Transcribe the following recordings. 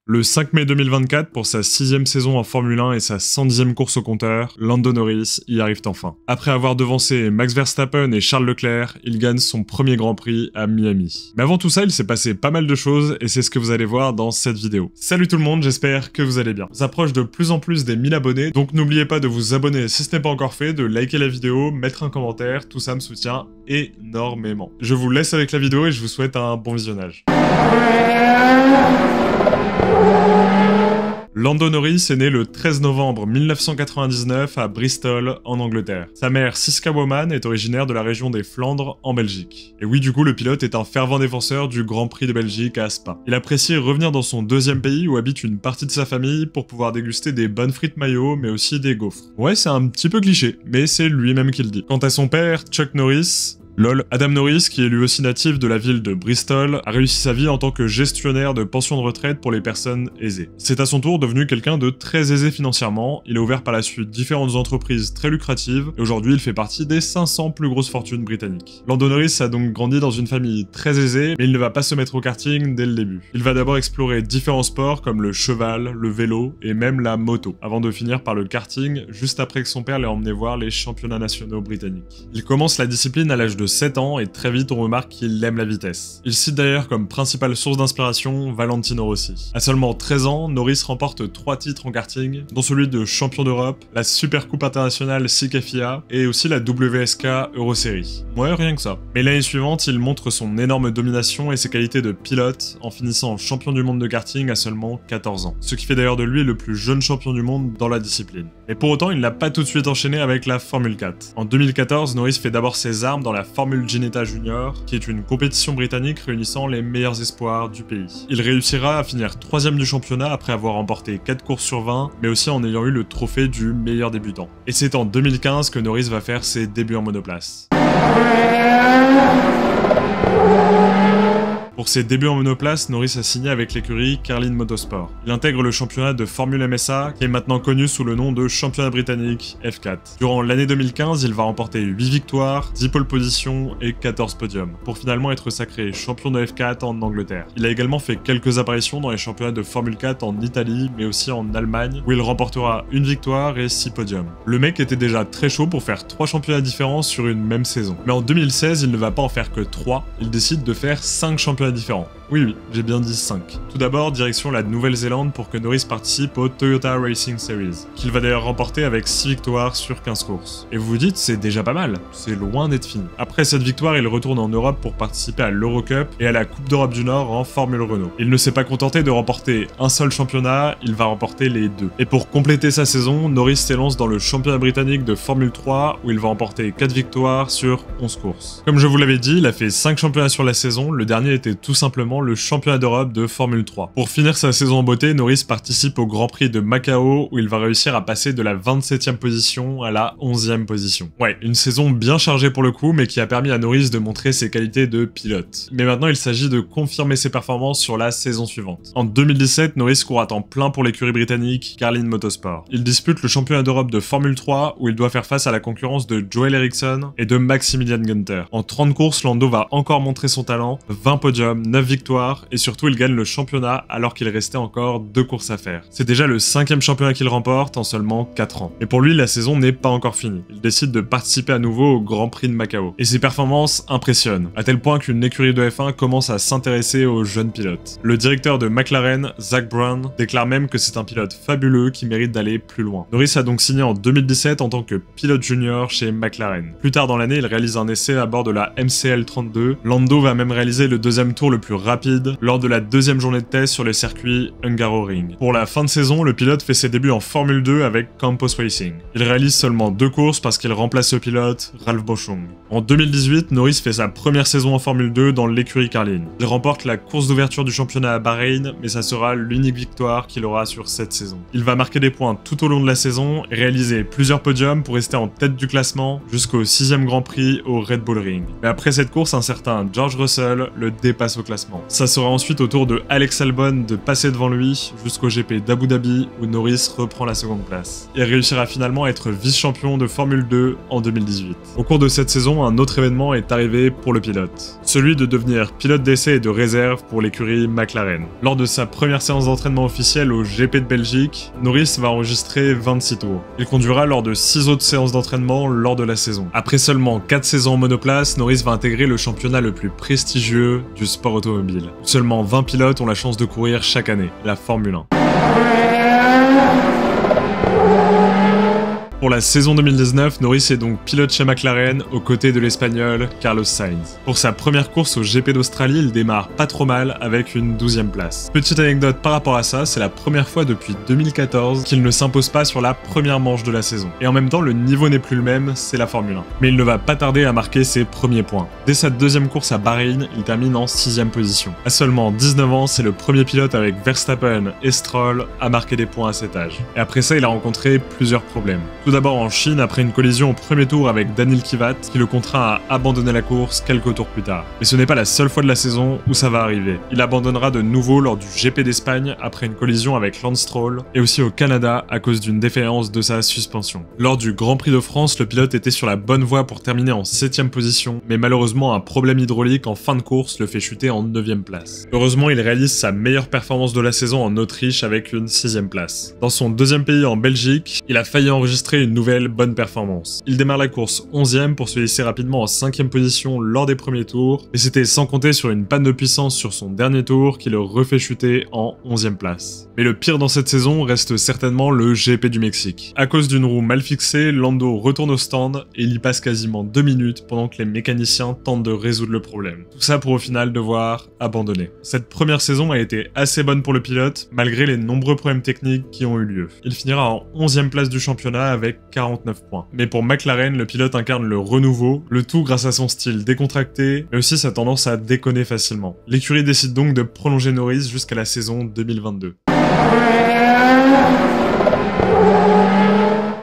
Le 5 mai 2024, pour sa 6e saison en Formule 1 et sa 110e course au compteur, Lando Norris y arrive enfin. Après avoir devancé Max Verstappen et Charles Leclerc, il gagne son premier Grand Prix à Miami. Mais avant tout ça, il s'est passé pas mal de choses et c'est ce que vous allez voir dans cette vidéo. Salut tout le monde, j'espère que vous allez bien. On s'approche de plus en plus des 1000 abonnés, donc n'oubliez pas de vous abonner si ce n'est pas encore fait, de liker la vidéo, mettre un commentaire, tout ça me soutient énormément. Je vous laisse avec la vidéo et je vous souhaite un bon visionnage. Lando Norris est né le 13 novembre 1999 à Bristol, en Angleterre. Sa mère, Siska Bowman, est originaire de la région des Flandres, en Belgique. Et oui, du coup, le pilote est un fervent défenseur du Grand Prix de Belgique à Spa. Il apprécie revenir dans son deuxième pays où habite une partie de sa famille pour pouvoir déguster des bonnes frites mayo, mais aussi des gaufres. Ouais, c'est un petit peu cliché, mais c'est lui-même qui le dit. Quant à son père, Chuck Norris, Adam Norris, qui est lui aussi natif de la ville de Bristol, a réussi sa vie en tant que gestionnaire de pensions de retraite pour les personnes aisées. C'est à son tour devenu quelqu'un de très aisé financièrement, il a ouvert par la suite différentes entreprises très lucratives, et aujourd'hui il fait partie des 500 plus grosses fortunes britanniques. Lando Norris a donc grandi dans une famille très aisée, mais il ne va pas se mettre au karting dès le début. Il va d'abord explorer différents sports comme le cheval, le vélo et même la moto, avant de finir par le karting, juste après que son père l'ait emmené voir les championnats nationaux britanniques. Il commence la discipline à l'âge de 7 ans et très vite on remarque qu'il aime la vitesse. Il cite d'ailleurs comme principale source d'inspiration Valentino Rossi. À seulement 13 ans, Norris remporte 3 titres en karting, dont celui de champion d'Europe, la Super Coupe internationale SICA FIA et aussi la WSK Euroseries. Ouais, rien que ça. Mais l'année suivante, il montre son énorme domination et ses qualités de pilote en finissant champion du monde de karting à seulement 14 ans. Ce qui fait d'ailleurs de lui le plus jeune champion du monde dans la discipline. Et pour autant, il n'a pas tout de suite enchaîné avec la Formule 4. En 2014, Norris fait d'abord ses armes dans la Formule Ginetta Junior, qui est une compétition britannique réunissant les meilleurs espoirs du pays. Il réussira à finir 3ème du championnat après avoir remporté 4 courses sur 20, mais aussi en ayant eu le trophée du meilleur débutant. Et c'est en 2015 que Norris va faire ses débuts en monoplace. Pour ses débuts en monoplace, Norris a signé avec l'écurie Carlin Motorsport. Il intègre le championnat de Formule MSA, qui est maintenant connu sous le nom de championnat britannique F4. Durant l'année 2015, il va remporter 8 victoires, 10 pole positions et 14 podiums, pour finalement être sacré champion de F4 en Angleterre. Il a également fait quelques apparitions dans les championnats de Formule 4 en Italie, mais aussi en Allemagne, où il remportera une victoire et 6 podiums. Le mec était déjà très chaud pour faire 3 championnats différents sur une même saison. Mais en 2016, il ne va pas en faire que 3, il décide de faire 5 championnats différents. Oui, j'ai bien dit 5. Tout d'abord, direction la Nouvelle-Zélande pour que Norris participe au Toyota Racing Series, qu'il va d'ailleurs remporter avec 6 victoires sur 15 courses. Et vous vous dites, c'est déjà pas mal, c'est loin d'être fini. Après cette victoire, il retourne en Europe pour participer à l'Eurocup et à la Coupe d'Europe du Nord en Formule Renault. Il ne s'est pas contenté de remporter un seul championnat, il va remporter les 2. Et pour compléter sa saison, Norris s'élance dans le championnat britannique de Formule 3 où il va remporter 4 victoires sur 11 courses. Comme je vous l'avais dit, il a fait 5 championnats sur la saison, le dernier était tout simplement le championnat d'Europe de Formule 3. Pour finir sa saison en beauté, Norris participe au Grand Prix de Macao où il va réussir à passer de la 27e position à la 11e position. Ouais, une saison bien chargée pour le coup, mais qui a permis à Norris de montrer ses qualités de pilote. Mais maintenant, il s'agit de confirmer ses performances sur la saison suivante. En 2017, Norris court à temps plein pour l'écurie britannique Carlin Motorsport. Il dispute le championnat d'Europe de Formule 3 où il doit faire face à la concurrence de Joel Eriksson et de Maximilian Günther. En 30 courses, Lando va encore montrer son talent, 20 podiums, 9 victoires, et surtout il gagne le championnat alors qu'il restait encore 2 courses à faire. C'est déjà le 5e championnat qu'il remporte en seulement 4 ans. Et pour lui, la saison n'est pas encore finie. Il décide de participer à nouveau au Grand Prix de Macao. Et ses performances impressionnent, à tel point qu'une écurie de F1 commence à s'intéresser aux jeunes pilotes. Le directeur de McLaren, Zak Brown, déclare même que c'est un pilote fabuleux qui mérite d'aller plus loin. Norris a donc signé en 2017 en tant que pilote junior chez McLaren. Plus tard dans l'année, il réalise un essai à bord de la MCL 32. Lando va même réaliser le 2e tour le plus rapide lors de la 2e journée de test sur le circuit Hungaroring. Pour la fin de saison, le pilote fait ses débuts en Formule 2 avec Campos Racing. Il réalise seulement 2 courses parce qu'il remplace le pilote Ralph Boschung. En 2018, Norris fait sa première saison en Formule 2 dans l'écurie Carlin. Il remporte la course d'ouverture du championnat à Bahreïn, mais ça sera l'unique victoire qu'il aura sur cette saison. Il va marquer des points tout au long de la saison et réaliser plusieurs podiums pour rester en tête du classement jusqu'au 6e Grand Prix au Red Bull Ring. Mais après cette course, un certain George Russell le dépasse dépasse au classement. Ça sera ensuite au tour de Alex Albon de passer devant lui jusqu'au GP d'Abu Dhabi où Norris reprend la seconde place et réussira finalement à être vice-champion de Formule 2 en 2018. Au cours de cette saison, un autre événement est arrivé pour le pilote, celui de devenir pilote d'essai et de réserve pour l'écurie McLaren. Lors de sa première séance d'entraînement officielle au GP de Belgique, Norris va enregistrer 26 tours. Il conduira lors de 6 autres séances d'entraînement lors de la saison. Après seulement 4 saisons en monoplace, Norris va intégrer le championnat le plus prestigieux du sport automobile. Seulement 20 pilotes ont la chance de courir chaque année, la Formule 1. Pour la saison 2019, Norris est donc pilote chez McLaren aux côtés de l'Espagnol Carlos Sainz. Pour sa première course au GP d'Australie, il démarre pas trop mal avec une 12e place. Petite anecdote par rapport à ça, c'est la première fois depuis 2014 qu'il ne s'impose pas sur la première manche de la saison. Et en même temps, le niveau n'est plus le même, c'est la Formule 1. Mais il ne va pas tarder à marquer ses premiers points. Dès sa deuxième course à Bahreïn, il termine en 6e position. À seulement 19 ans, c'est le premier pilote avec Verstappen et Stroll à marquer des points à cet âge. Et après ça, il a rencontré plusieurs problèmes. Tout d'abord en Chine après une collision au premier tour avec Daniil Kvyat qui le contraint à abandonner la course quelques tours plus tard. Mais ce n'est pas la seule fois de la saison où ça va arriver. Il abandonnera de nouveau lors du GP d'Espagne après une collision avec Lance Stroll et aussi au Canada à cause d'une défaillance de sa suspension. Lors du Grand Prix de France, le pilote était sur la bonne voie pour terminer en 7e position, mais malheureusement un problème hydraulique en fin de course le fait chuter en 9e place. Heureusement, il réalise sa meilleure performance de la saison en Autriche avec une 6e place. Dans son deuxième pays en Belgique, il a failli enregistrer une nouvelle bonne performance. Il démarre la course 11e pour se hisser rapidement en 5e position lors des premiers tours, mais c'était sans compter sur une panne de puissance sur son dernier tour qui le refait chuter en 11e place. Mais le pire dans cette saison reste certainement le GP du Mexique. À cause d'une roue mal fixée, Lando retourne au stand et il y passe quasiment 2 minutes pendant que les mécaniciens tentent de résoudre le problème. Tout ça pour au final devoir abandonner. Cette première saison a été assez bonne pour le pilote, malgré les nombreux problèmes techniques qui ont eu lieu. Il finira en 11e place du championnat avec 49 points. Mais pour McLaren, le pilote incarne le renouveau, le tout grâce à son style décontracté, mais aussi sa tendance à déconner facilement. L'écurie décide donc de prolonger Norris jusqu'à la saison 2022.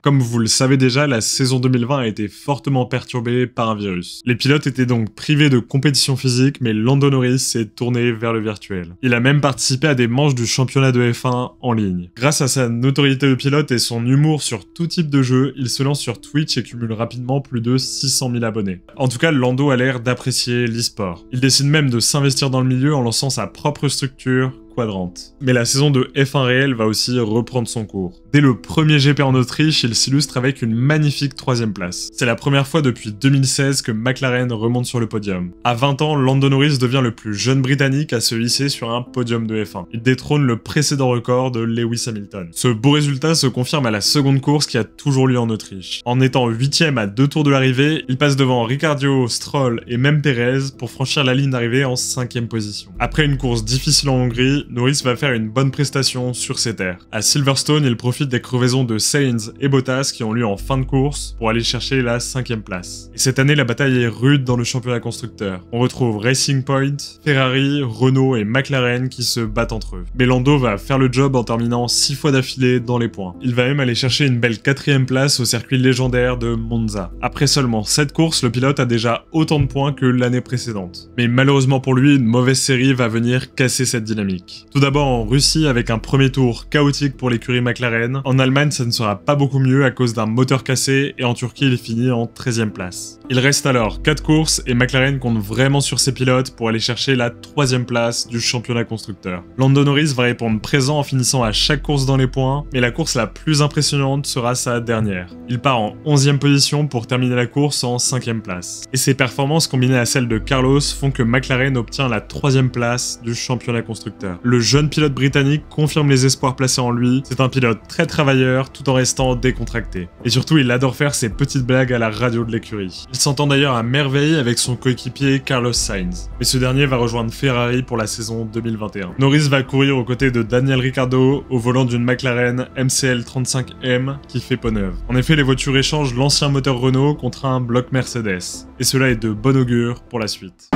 Comme vous le savez déjà, la saison 2020 a été fortement perturbée par un virus. Les pilotes étaient donc privés de compétition physique, mais Lando Norris s'est tourné vers le virtuel. Il a même participé à des manches du championnat de F1 en ligne. Grâce à sa notoriété de pilote et son humour sur tout type de jeu, il se lance sur Twitch et cumule rapidement plus de 600 000 abonnés. En tout cas, Lando a l'air d'apprécier l'e-sport. Il décide même de s'investir dans le milieu en lançant sa propre structure, Quadrant. Mais la saison de F1 réel va aussi reprendre son cours. Dès le premier GP en Autriche, il s'illustre avec une magnifique 3e place. C'est la première fois depuis 2016 que McLaren remonte sur le podium. À 20 ans, Lando Norris devient le plus jeune Britannique à se hisser sur un podium de F1. Il détrône le précédent record de Lewis Hamilton. Ce beau résultat se confirme à la seconde course qui a toujours lieu en Autriche. En étant 8e à 2 tours de l'arrivée, il passe devant Ricciardo, Stroll et même Perez pour franchir la ligne d'arrivée en 5e position. Après une course difficile en Hongrie, Norris va faire une bonne prestation sur ses terres. À Silverstone, il profite des crevaisons de Sainz et Bottas qui ont lieu en fin de course pour aller chercher la 5e place. Et cette année, la bataille est rude dans le championnat constructeur. On retrouve Racing Point, Ferrari, Renault et McLaren qui se battent entre eux. Mais Lando va faire le job en terminant 6 fois d'affilée dans les points. Il va même aller chercher une belle 4e place au circuit légendaire de Monza. Après seulement 7 courses, le pilote a déjà autant de points que l'année précédente. Mais malheureusement pour lui, une mauvaise série va venir casser cette dynamique. Tout d'abord en Russie avec un premier tour chaotique pour l'écurie McLaren. En Allemagne, ça ne sera pas beaucoup mieux à cause d'un moteur cassé et en Turquie, il finit en 13e place. Il reste alors 4 courses et McLaren compte vraiment sur ses pilotes pour aller chercher la 3e place du championnat constructeur. Lando Norris va répondre présent en finissant à chaque course dans les points, mais la course la plus impressionnante sera sa dernière. Il part en 11e position pour terminer la course en 5e place. Et ses performances combinées à celles de Carlos font que McLaren obtient la 3e place du championnat constructeur. Le jeune pilote britannique confirme les espoirs placés en lui. C'est un pilote très travailleur tout en restant décontracté. Et surtout, il adore faire ses petites blagues à la radio de l'écurie. Il s'entend d'ailleurs à merveille avec son coéquipier Carlos Sainz. Mais ce dernier va rejoindre Ferrari pour la saison 2021. Norris va courir aux côtés de Daniel Ricciardo au volant d'une McLaren MCL 35M qui fait peau neuve. En effet, les voitures échangent l'ancien moteur Renault contre un bloc Mercedes. Et cela est de bon augure pour la suite.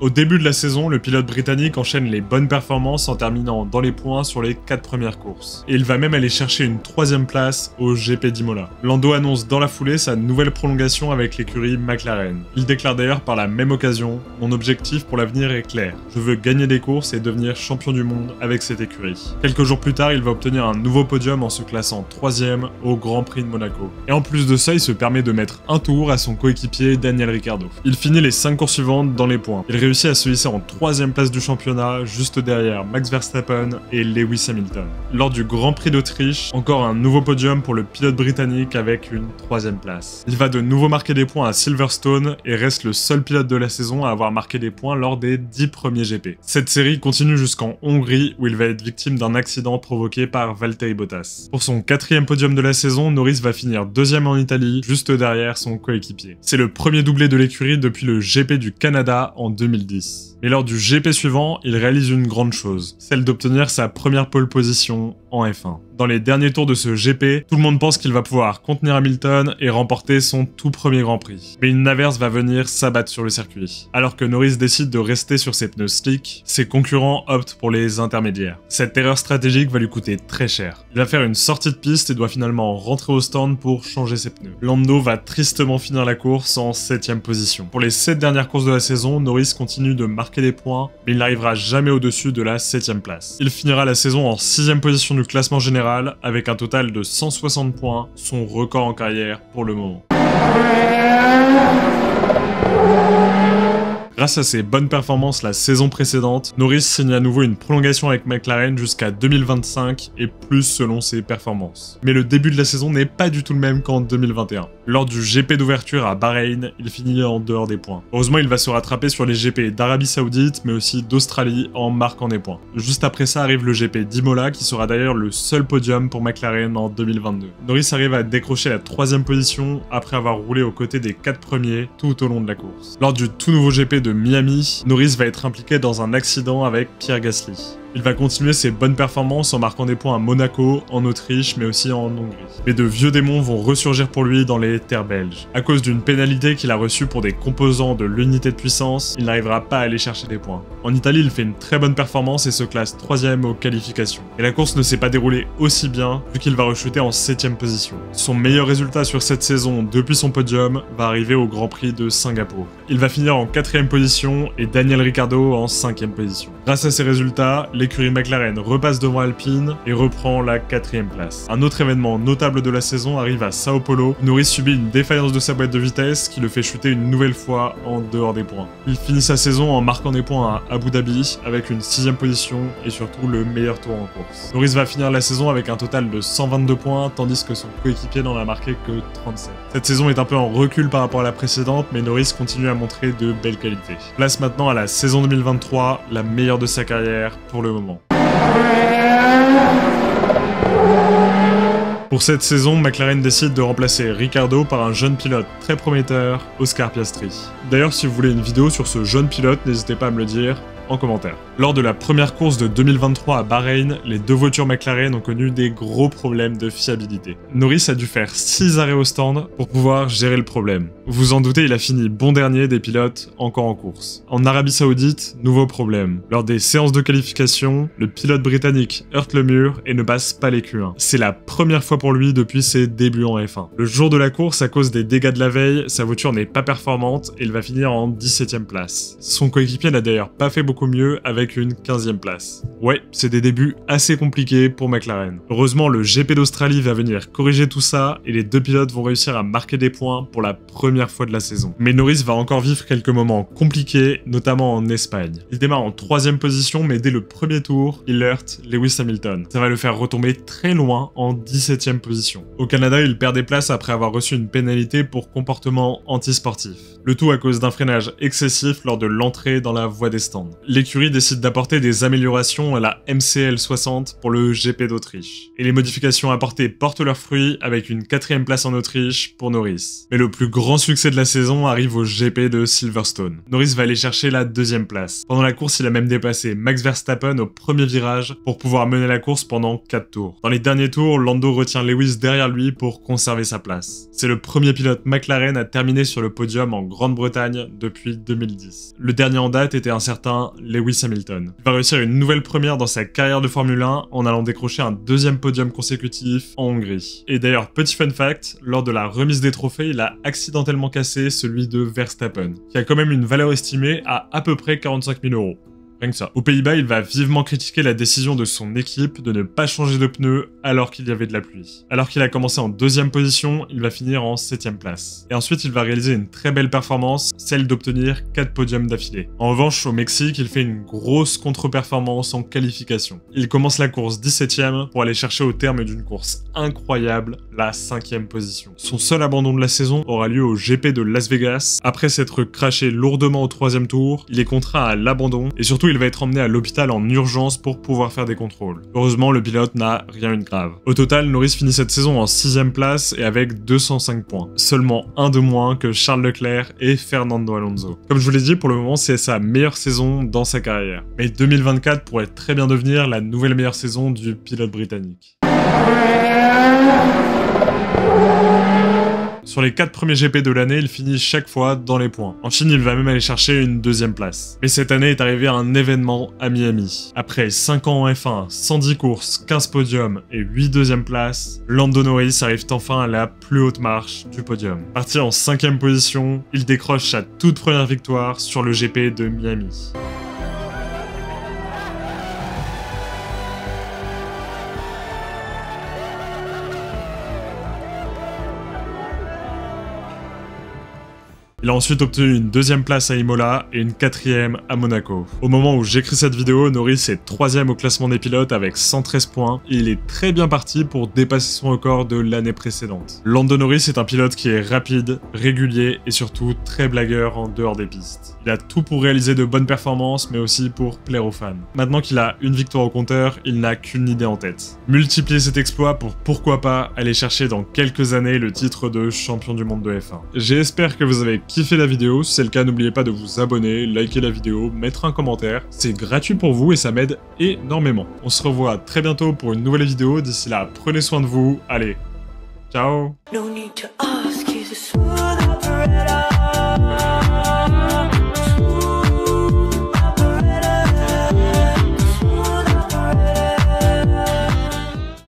Au début de la saison, le pilote britannique enchaîne les bonnes performances en terminant dans les points sur les 4 premières courses. Et il va même aller chercher une 3e place au GP d'Imola. Lando annonce dans la foulée sa nouvelle prolongation avec l'écurie McLaren. Il déclare d'ailleurs par la même occasion « Mon objectif pour l'avenir est clair. Je veux gagner des courses et devenir champion du monde avec cette écurie. » Quelques jours plus tard, il va obtenir un nouveau podium en se classant 3e au Grand Prix de Monaco. Et en plus de ça, il se permet de mettre un tour à son coéquipier Daniel Ricciardo. Il finit les 5 courses suivantes dans les points. Il réussit à se hisser en 3e place du championnat, juste derrière Max Verstappen et Lewis Hamilton. Lors du Grand Prix d'Autriche, encore un nouveau podium pour le pilote britannique avec une 3e place. Il va de nouveau marquer des points à Silverstone et reste le seul pilote de la saison à avoir marqué des points lors des 10 premiers GP. Cette série continue jusqu'en Hongrie où il va être victime d'un accident provoqué par Valtteri Bottas. Pour son 4e podium de la saison, Norris va finir 2e en Italie, juste derrière son coéquipier. C'est le premier doublé de l'écurie depuis le GP du Canada en 2010. Et lors du GP suivant, il réalise une grande chose, celle d'obtenir sa première pole position en F1. Dans les derniers tours de ce GP, tout le monde pense qu'il va pouvoir contenir Hamilton et remporter son tout premier Grand Prix. Mais une averse va venir s'abattre sur le circuit. Alors que Norris décide de rester sur ses pneus slick, ses concurrents optent pour les intermédiaires. Cette erreur stratégique va lui coûter très cher. Il va faire une sortie de piste et doit finalement rentrer au stand pour changer ses pneus. Lando va tristement finir la course en 7e position. Pour les 7 dernières courses de la saison, Norris continue de marquer des points, mais il n'arrivera jamais au-dessus de la 7e place. Il finira la saison en 6e position du classement général, avec un total de 160 points, son record en carrière pour le moment. Grâce à ses bonnes performances la saison précédente, Norris signe à nouveau une prolongation avec McLaren jusqu'à 2025 et plus selon ses performances. Mais le début de la saison n'est pas du tout le même qu'en 2021. Lors du GP d'ouverture à Bahreïn, il finit en dehors des points. Heureusement, il va se rattraper sur les GP d'Arabie Saoudite, mais aussi d'Australie en marquant des points. Juste après ça arrive le GP d'Imola, qui sera d'ailleurs le seul podium pour McLaren en 2022. Norris arrive à décrocher la 3e position après avoir roulé aux côtés des 4 premiers tout au long de la course. Lors du tout nouveau GP de Miami, Norris va être impliqué dans un accident avec Pierre Gasly. Il va continuer ses bonnes performances en marquant des points à Monaco, en Autriche, mais aussi en Hongrie. Mais de vieux démons vont ressurgir pour lui dans les terres belges. À cause d'une pénalité qu'il a reçue pour des composants de l'unité de puissance, il n'arrivera pas à aller chercher des points. En Italie, il fait une très bonne performance et se classe 3e aux qualifications. Et la course ne s'est pas déroulée aussi bien, vu qu'il va rechuter en 7e position. Son meilleur résultat sur cette saison depuis son podium va arriver au Grand Prix de Singapour. Il va finir en 4e position et Daniel Ricciardo en 5e position. Grâce à ces résultats, l'écurie McLaren repasse devant Alpine et reprend la 4e place. Un autre événement notable de la saison arrive à Sao Paulo. Norris subit une défaillance de sa boîte de vitesse qui le fait chuter une nouvelle fois en dehors des points. Il finit sa saison en marquant des points à Abu Dhabi avec une 6e position et surtout le meilleur tour en course. Norris va finir la saison avec un total de 122 points tandis que son coéquipier n'en a marqué que 37. Cette saison est un peu en recul par rapport à la précédente, mais Norris continue à montrer de belles qualités. Place maintenant à la saison 2023, la meilleure de sa carrière pour le moment. Pour cette saison, McLaren décide de remplacer Ricciardo par un jeune pilote très prometteur, Oscar Piastri. D'ailleurs, si vous voulez une vidéo sur ce jeune pilote, n'hésitez pas à me le dire en commentaire. Lors de la première course de 2023 à Bahreïn, les deux voitures McLaren ont connu des gros problèmes de fiabilité. Norris a dû faire 6 arrêts au stand pour pouvoir gérer le problème. Vous en doutez, il a fini bon dernier des pilotes encore en course. En Arabie Saoudite, nouveau problème. Lors des séances de qualification, le pilote britannique heurte le mur et ne passe pas les Q1. C'est la première fois pour lui depuis ses débuts en F1. Le jour de la course, à cause des dégâts de la veille, sa voiture n'est pas performante et il va finir en 17e place. Son coéquipier n'a d'ailleurs pas fait beaucoup mieux avec une 15e place. Ouais, c'est des débuts assez compliqués pour McLaren. Heureusement, le GP d'Australie va venir corriger tout ça et les deux pilotes vont réussir à marquer des points pour la première fois de la saison. Mais Norris va encore vivre quelques moments compliqués, notamment en Espagne. Il démarre en 3e position, mais dès le premier tour, il heurte Lewis Hamilton. Ça va le faire retomber très loin en 17e position. Au Canada, il perd des places après avoir reçu une pénalité pour comportement antisportif. Le tout à cause d'un freinage excessif lors de l'entrée dans la voie des stands. L'écurie décide d'apporter des améliorations à la MCL 60 pour le GP d'Autriche. Et les modifications apportées portent leurs fruits avec une 4e place en Autriche pour Norris. Mais le plus grand succès de la saison arrive au GP de Silverstone. Norris va aller chercher la 2e place. Pendant la course, il a même dépassé Max Verstappen au premier virage pour pouvoir mener la course pendant 4 tours. Dans les derniers tours, Lando retient Lewis derrière lui pour conserver sa place. C'est le premier pilote McLaren à terminer sur le podium en Grande-Bretagne depuis 2010. Le dernier en date était un certain Lewis Hamilton. Il va réussir une nouvelle première dans sa carrière de Formule 1 en allant décrocher un 2e podium consécutif en Hongrie. Et d'ailleurs, petit fun fact, lors de la remise des trophées, il a accidentellement cassé celui de Verstappen, qui a quand même une valeur estimée à peu près 45 000 €. Rien que ça. Aux Pays-Bas, il va vivement critiquer la décision de son équipe de ne pas changer de pneus alors qu'il y avait de la pluie. Alors qu'il a commencé en 2e position, il va finir en 7e place. Et ensuite, il va réaliser une très belle performance, celle d'obtenir 4 podiums d'affilée. En revanche, au Mexique, il fait une grosse contre-performance en qualification. Il commence la course 17e pour aller chercher au terme d'une course incroyable, la 5e position. Son seul abandon de la saison aura lieu au GP de Las Vegas. Après s'être crashé lourdement au 3e tour, il est contraint à l'abandon et surtout il va être emmené à l'hôpital en urgence pour pouvoir faire des contrôles. Heureusement, le pilote n'a rien eu de grave. Au total, Norris finit cette saison en 6e place et avec 205 points. Seulement un de moins que Charles Leclerc et Fernando Alonso. Comme je vous l'ai dit, pour le moment, c'est sa meilleure saison dans sa carrière. Mais 2024 pourrait très bien devenir la nouvelle meilleure saison du pilote britannique. Sur les 4 premiers GP de l'année, il finit chaque fois dans les points. En Chine, il va même aller chercher une 2e place. Mais cette année est arrivé un événement à Miami. Après 5 ans en F1, 110 courses, 15 podiums et 8 2e places, Lando Norris arrive enfin à la plus haute marche du podium. Parti en 5e position, il décroche sa toute première victoire sur le GP de Miami. Il a ensuite obtenu une 2e place à Imola et une 4e à Monaco. Au moment où j'écris cette vidéo, Norris est 3e au classement des pilotes avec 113 points et il est très bien parti pour dépasser son record de l'année précédente. Lando Norris est un pilote qui est rapide, régulier et surtout très blagueur en dehors des pistes. Il a tout pour réaliser de bonnes performances mais aussi pour plaire aux fans. Maintenant qu'il a une victoire au compteur, il n'a qu'une idée en tête. Multiplier cet exploit pour pourquoi pas aller chercher dans quelques années le titre de champion du monde de F1. J'espère que vous avez kiffé la vidéo, si c'est le cas n'oubliez pas de vous abonner, liker la vidéo, mettre un commentaire, c'est gratuit pour vous et ça m'aide énormément. On se revoit très bientôt pour une nouvelle vidéo, d'ici là prenez soin de vous, allez, ciao.